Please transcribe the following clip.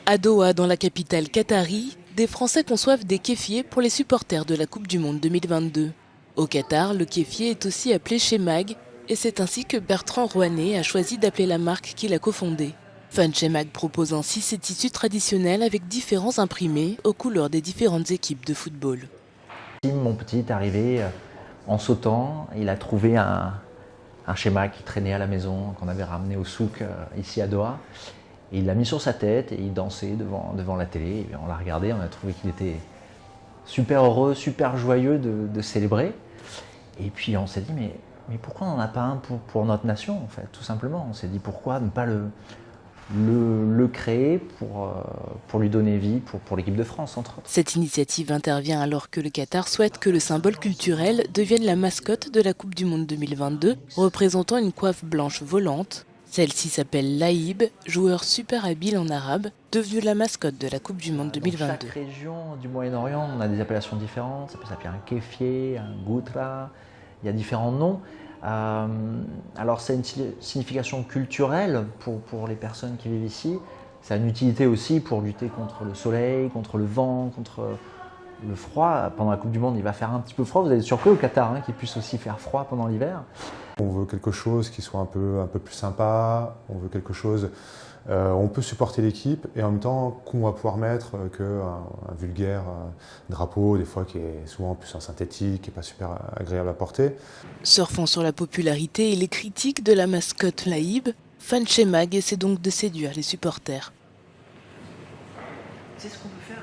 À Doha, dans la capitale qatari, des Français conçoivent des kéfiers pour les supporters de la Coupe du Monde 2022. Au Qatar, le kéfier est aussi appelé Chemag et c'est ainsi que Bertrand Rouanet a choisi d'appeler la marque qu'il a cofondée. Fan Chemag propose ainsi ses tissus traditionnels avec différents imprimés aux couleurs des différentes équipes de football. Mon petit est arrivé en sautant, il a trouvé un schéma qui traînait à la maison, qu'on avait ramené au souk ici à Doha. Et il l'a mis sur sa tête et il dansait devant la télé. Et on l'a regardé, on a trouvé qu'il était super heureux, super joyeux de célébrer. Et puis on s'est dit, mais pourquoi on n'en a pas un pour notre nation, en fait, tout simplement. On s'est dit, pourquoi ne pas le créer pour lui donner vie, pour l'équipe de France, entre autres. Cette initiative intervient alors que le Qatar souhaite que le symbole culturel devienne la mascotte de la Coupe du Monde 2022, représentant une coiffe blanche volante. Celle-ci s'appelle Laïb, joueur super habile en arabe, devenu la mascotte de la Coupe du Monde 2022. Dans chaque région du Moyen-Orient, on a des appellations différentes. Ça peut s'appeler un kéfier, un goutra, il y a différents noms. Alors c'est une signification culturelle pour les personnes qui vivent ici. Ça a une utilité aussi pour lutter contre le soleil, contre le vent, contre le froid. Pendant la Coupe du Monde, il va faire un petit peu froid. Vous allez être surpris au Qatar qu'il puisse aussi faire froid pendant l'hiver. On veut quelque chose qui soit un peu plus sympa, on veut quelque chose, on peut supporter l'équipe et en même temps qu'on va pouvoir mettre qu'un vulgaire drapeau, des fois qui est souvent en plus en synthétique, qui n'est pas super agréable à porter. Surfant sur la popularité et les critiques de la mascotte Laïb, Fan Chemag essaie donc de séduire les supporters. C'est ce qu'on peut faire.